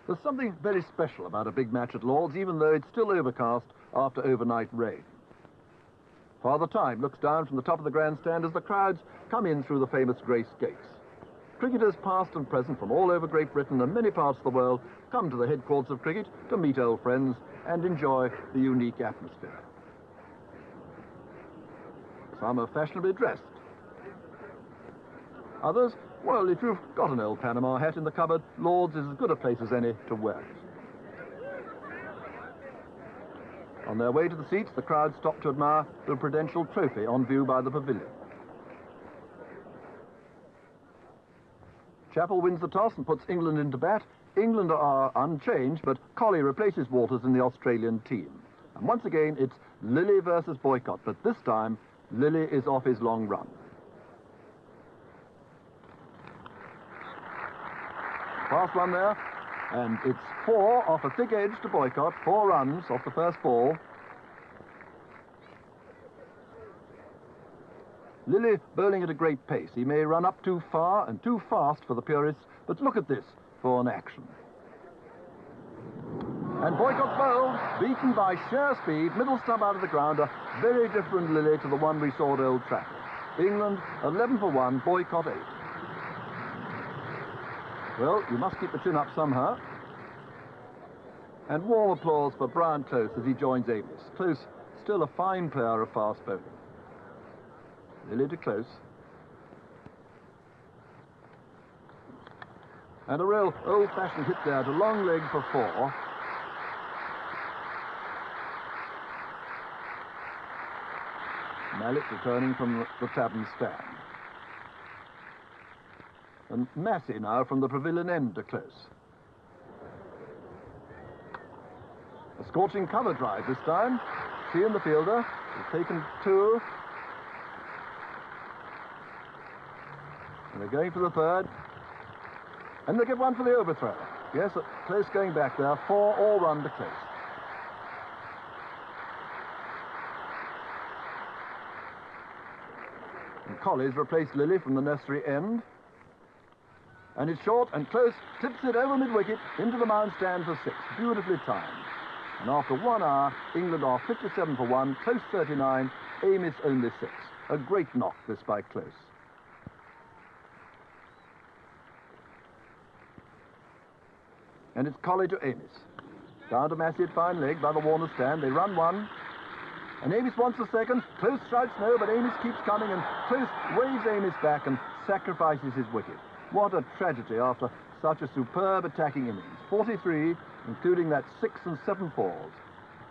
There's something very special about a big match at Lord's, even though it's still overcast after overnight rain. Father Time looks down from the top of the grandstand as the crowds come in through the famous Grace Gates. Cricketers past and present from all over Great Britain and many parts of the world come to the headquarters of cricket to meet old friends and enjoy the unique atmosphere. Some are fashionably dressed. Others, well, if you've got an old Panama hat in the cupboard, Lord's is as good a place as any to wear it. On their way to the seats, the crowd stop to admire the Prudential Trophy on view by the pavilion. Chappell wins the toss and puts England into bat. England are unchanged, but Colley replaces Walters in the Australian team. And once again, it's Lilly versus Boycott, but this time, Lilly is off his long run. Fast one there, and it's 4 off a thick edge to Boycott, 4 runs off the first ball. Lilly bowling at a great pace. He may run up too far and too fast for the purists, but look at this for an action. And Boycott's bowled, beaten by sheer speed, middle stump out of the ground, a very different Lilly to the one we saw at Old Trafford. England 11 for 1, Boycott 8. Well, you must keep the chin up somehow. And warm applause for Brian Close as he joins Amis. Close, still a fine player of fast bowling. Lilly to Close. And a real old-fashioned hit there to long leg for 4. Mallet returning from the tavern stand. And Massey now from the pavilion end to Close. A scorching cover drive this time. She and the fielder have taken 2. And they're going for the 3rd. And they get 1 for the overthrow. Yes, Close going back there. 4 all run to Close. And Colley's replaced Lilly from the nursery end. And it's short, and Close tips it over mid-wicket into the mound stand for 6. Beautifully timed. And after 1 hour, England are 57 for 1, Close 39, Amis only 6. A great knock, this by Close. And it's Colley to Amis. Down to Massey at fine leg by the Warner stand. They run 1. And Amis wants the 2nd. Close strikes no, but Amis keeps coming, and Close waves Amis back and sacrifices his wicket. What a tragedy after such a superb attacking innings. 43, including that 6 and 7 falls.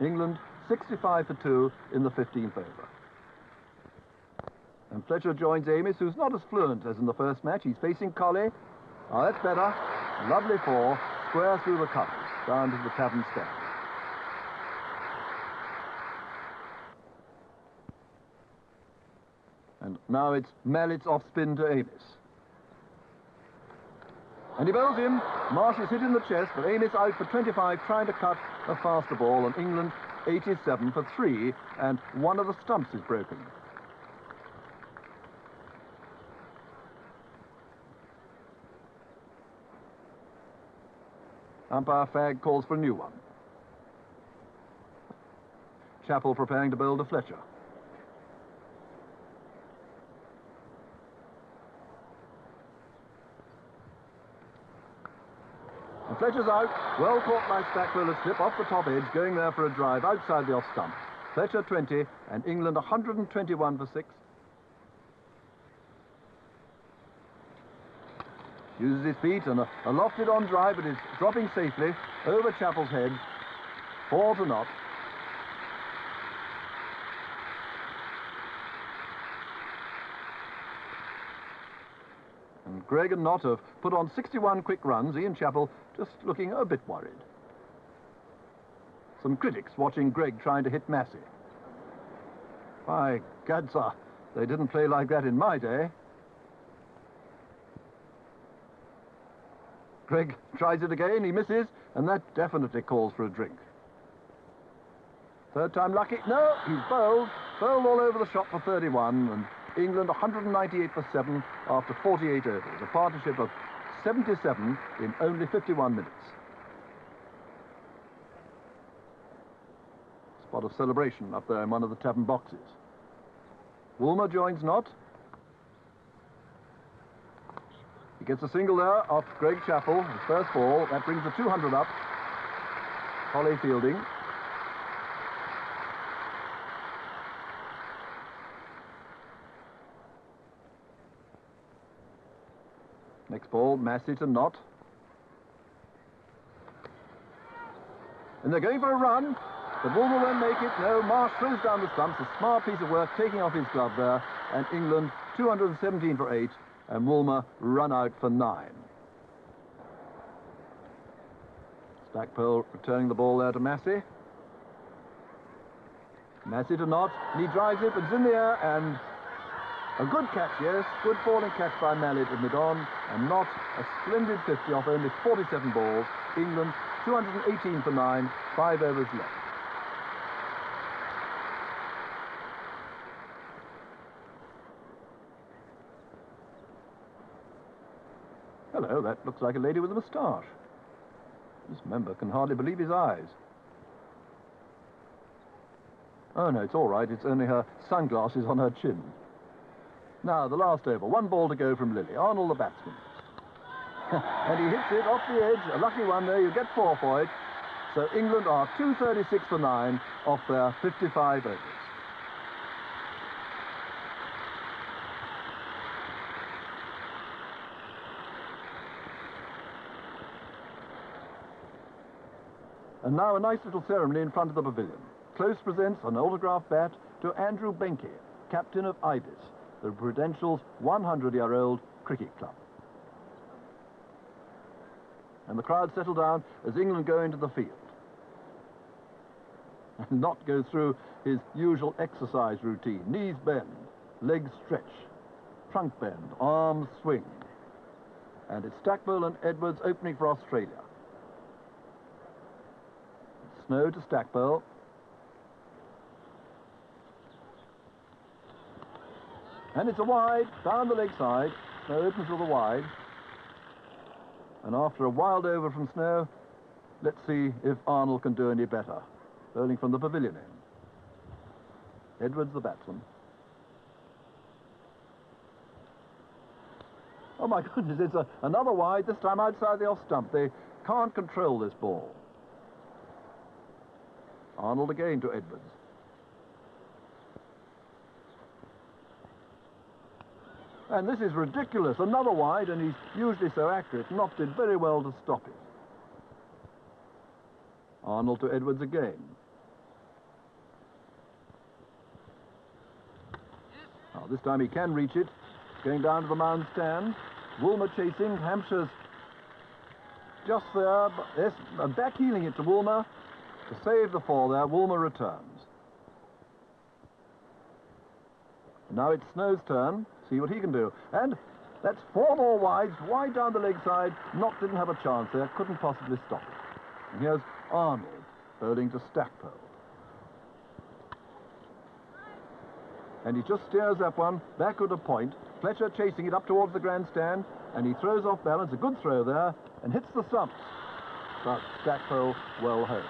England 65 for 2 in the 15th over. And Fletcher joins Amis, who's not as fluent as in the first match. He's facing Colley. Oh, that's better. Lovely 4, square through the covers, down to the tavern stand. And now it's Mallet's off spin to Amis. And he bowls him. Marsh is hit in the chest, but Amis out for 25, trying to cut a faster ball, and England 87 for 3, and 1 of the stumps is broken. Umpire Fagg calls for a new one. Chappell preparing to bowl to Fletcher. And Fletcher's out. Well caught by Stackpole's slip off the top edge, going there for a drive outside the off stump. Fletcher 20, and England 121 for 6. Uses his feet, and a lofted on drive, but is dropping safely over Chappell's head. 4 to not. And Gregg and Knott have put on 61 quick runs. Ian Chappell just looking a bit worried. Some critics watching Gregg trying to hit Massey. By gad, sir, they didn't play like that in my day. Gregg tries it again, he misses, and that definitely calls for a drink. 3rd time lucky. No, he's bowled all over the shop for 31, and England 198 for 7 after 48 overs. A partnership of 77 in only 51 minutes. What a celebration up there in one of the tavern boxes. Woolmer joins Knott. He gets a single there off Greg Chappell, his first ball. That brings the 200 up. Holly fielding. Next ball, Massey to Knott. And they're going for a run. But Woolmer won't make it. No, Marsh throws down the stumps. A smart piece of work, taking off his glove there. And England 217 for 8. And Woolmer run out for 9. Stackpole returning the ball there to Massey. Massey to Knott. And he drives it, but it's in the air. And a good catch, yes. Good falling catch by Mallet at mid-on. And Knott a splendid 50 off only 47 balls. England 218 for 9. 5 overs left. Hello, that looks like a lady with a moustache. This member can hardly believe his eyes. Oh, no, it's all right. It's only her sunglasses on her chin. Now, the last over. 1 ball to go from Lilly. Arnold, the batsman. And he hits it off the edge. A lucky one there. You get 4 for it. So England are 236 for 9 off their 55 overs. And now a nice little ceremony in front of the pavilion. Close presents an autograph bat to Andrew Benke, captain of Ibis, the Prudential's 100-year-old cricket club. And the crowd settle down as England go into the field. And Knott goes through his usual exercise routine. Knees bend, legs stretch, trunk bend, arms swing. And it's Stackpole and Edwards opening for Australia. Snow to Stackpole. And it's a wide, down the leg side. Snow opens with a wide. And after a wild over from Snow, let's see if Arnold can do any better. Bowling from the pavilion end. Edwards the batsman. Oh my goodness, it's another wide, this time outside the off stump. They can't control this ball. Arnold again to Edwards. And this is ridiculous. Another wide, and he's usually so accurate. Knott did very well to stop it. Arnold to Edwards again. Now, this time he can reach it. Going down to the mound stand. Woolmer chasing. Hampshire's just there. But yes, back-heeling it to Woolmer. To save the 4 there, Woolmer returns. Now it's Snow's turn. See what he can do. And that's 4 more wides, wide down the leg side. Knott didn't have a chance there, couldn't possibly stop it. And here's Arnold bowling to Stackpole. And he just steers that one back at a point. Fletcher chasing it up towards the grandstand, and he throws off balance, a good throw there, and hits the stumps. But Stackpole well home.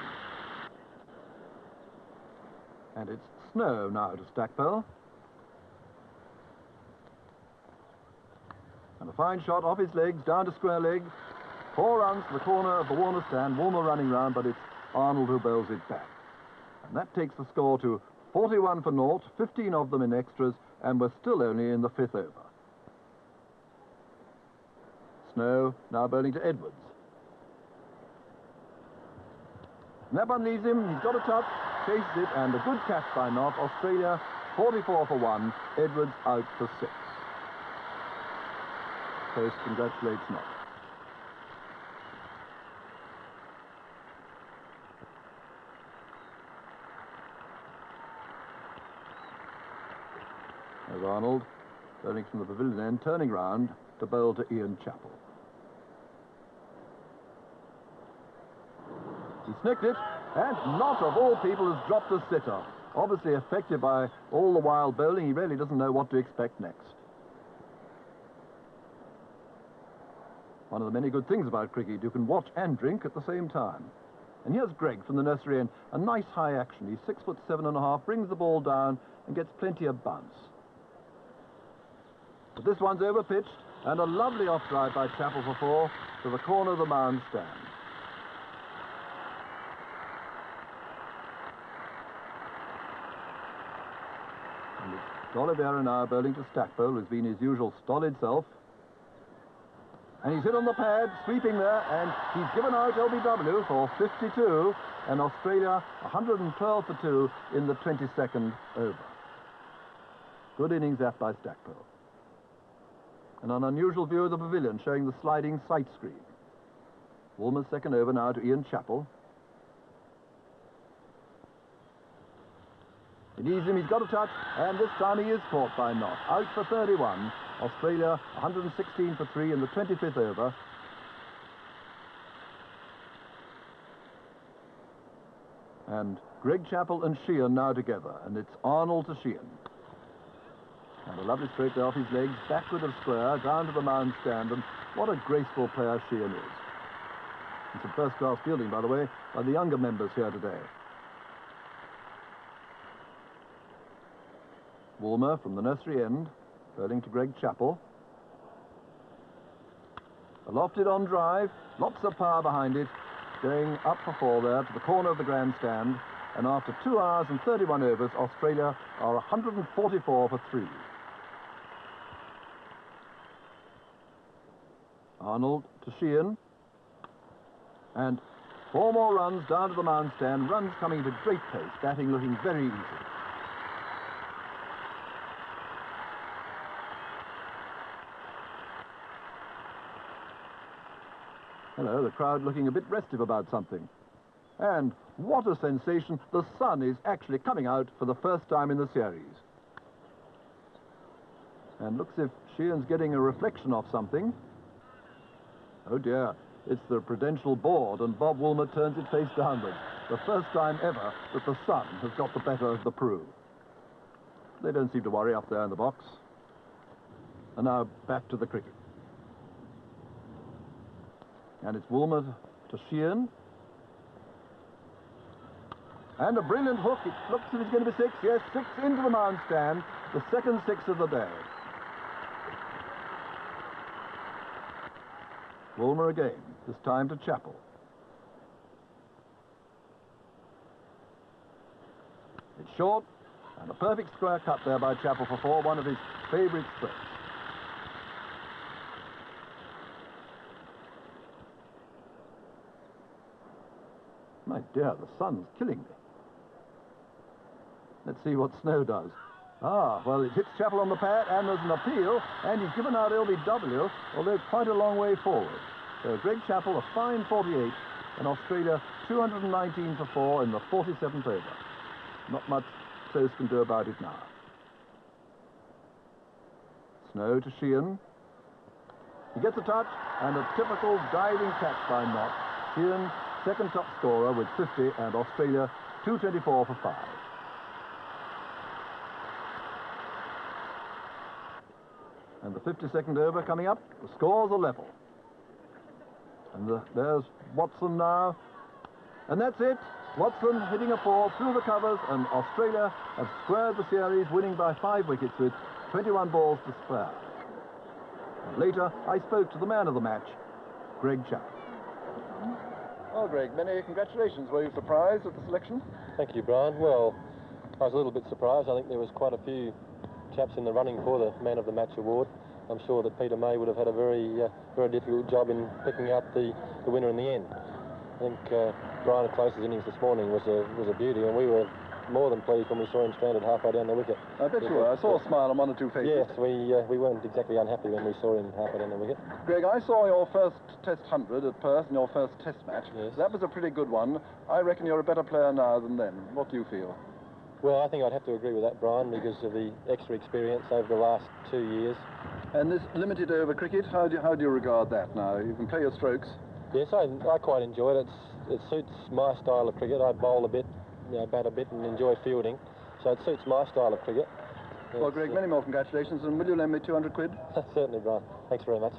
And it's Snow now to Stackpole. And a fine shot off his legs, down to square leg. 4 runs to the corner of the Warner stand. Woolmer running round, but it's Arnold who bowls it back. And that takes the score to 41 for 0, 15 of them in extras, and we're still only in the 5th over. Snow now bowling to Edwards. And that one leaves him. He's got a touch, chases it, and a good catch by Knott. Australia 44 for 1. Edwards out for 6. Post congratulates Knott. There's Arnold, bowling from the pavilion end, turning round to bowl to Ian Chappell. He snicked it, and Knott, of all people, has dropped a sitter. Obviously affected by all the wild bowling, he really doesn't know what to expect next. One of the many good things about cricket, you can watch and drink at the same time. And here's Greg from the nursery end. A nice high action. He's 6'7½", brings the ball down and gets plenty of bounce. But this one's over-pitched, and a lovely off-drive by Chappell for 4 to the corner of the mound stand. And it's Oliveira now bowling to Stackpole, who's been his usual stolid self. And he's hit on the pad, sweeping there, and he's given out LBW for 52, and Australia 112 for 2 in the 22nd over. Good innings that by Stackpole. And an unusual view of the pavilion showing the sliding sight screen. Woolmer's second over now to Ian Chappell. It needs him, he's got a touch, and this time he is caught by Knott. Out for 31. Australia 116 for 3 in the 25th over. And Greg Chappell and Sheehan now together, and it's Arnold to Sheehan. And a lovely stroke there off his legs, backward of square, down to the mound stand, and what a graceful player Sheehan is. And some first-class fielding, by the way, by the younger members here today. Woolmer from the nursery end, bowling to Greg Chappell. A lofted on drive, lots of power behind it, going up for 4 there to the corner of the grandstand, and after 2 hours and 31 overs, Australia are 144 for 3. Arnold to Sheehan, and 4 more runs down to the mound stand, runs coming at a great pace, batting looking very easy. Hello, the crowd looking a bit restive about something. And what a sensation, the sun is actually coming out for the first time in the series. And looks as if Sheehan's getting a reflection off something. Oh dear, it's the Prudential board, and Bob Woolmer turns it face downwards. The first time ever that the sun has got the better of the Prue. They don't seem to worry up there in the box. And now back to the cricket. And it's Woolmer to Sheehan. And a brilliant hook. It looks as if it's going to be 6. Yes, 6 into the mound stand. The second 6 of the day. Woolmer again, this time to Chappell. It's short, and a perfect square cut there by Chappell for 4, one of his favourite strokes. My dear, the sun's killing me. Let's see what snow does. Ah, well, it hits Chappell on the pad, and there's an appeal, and he's given out LBW, although quite a long way forward. So Greg Chappell, a fine 48, and Australia 219 for 4 in the 47th over. Not much Close can do about it now. Snow to Sheehan. He gets a touch, and a typical diving catch by Knott. Sheehan, second top scorer with 50, and Australia 224 for 5. And the 52nd over coming up. The scores are level. And there's Watson now. And that's it. Watson hitting a 4 through the covers, and Australia have squared the series, winning by 5 wickets with 21 balls to spare. And later, I spoke to the man of the match, Greg Chappell. Well, Greg, many congratulations. Were you surprised at the selection? Thank you, Brian. Well, I was a little bit surprised. I think there was quite a few chaps in the running for the Man of the Match award. I'm sure that Peter May would have had a very difficult job in picking out the winner in the end. I think Brian Close's innings this morning was a beauty, and we were more than pleased when we saw him stranded halfway down the wicket. I bet you were. I saw a smile on one or two faces. Yes, we weren't exactly unhappy when we saw him halfway down the wicket. Greg, I saw your first Test 100 at Perth in your first Test match. Yes. That was a pretty good one. I reckon you're a better player now than then. What do you feel? Well, I think I'd have to agree with that, Brian, because of the extra experience over the last 2 years. And this limited over cricket, how do you regard that now? You can play your strokes. Yes, I quite enjoy it. It suits my style of cricket. I bowl a bit, bat a bit, and enjoy fielding. So it suits my style of cricket. Well, Greg, many more congratulations, and will you lend me 200 quid? Certainly, Brian. Thanks very much.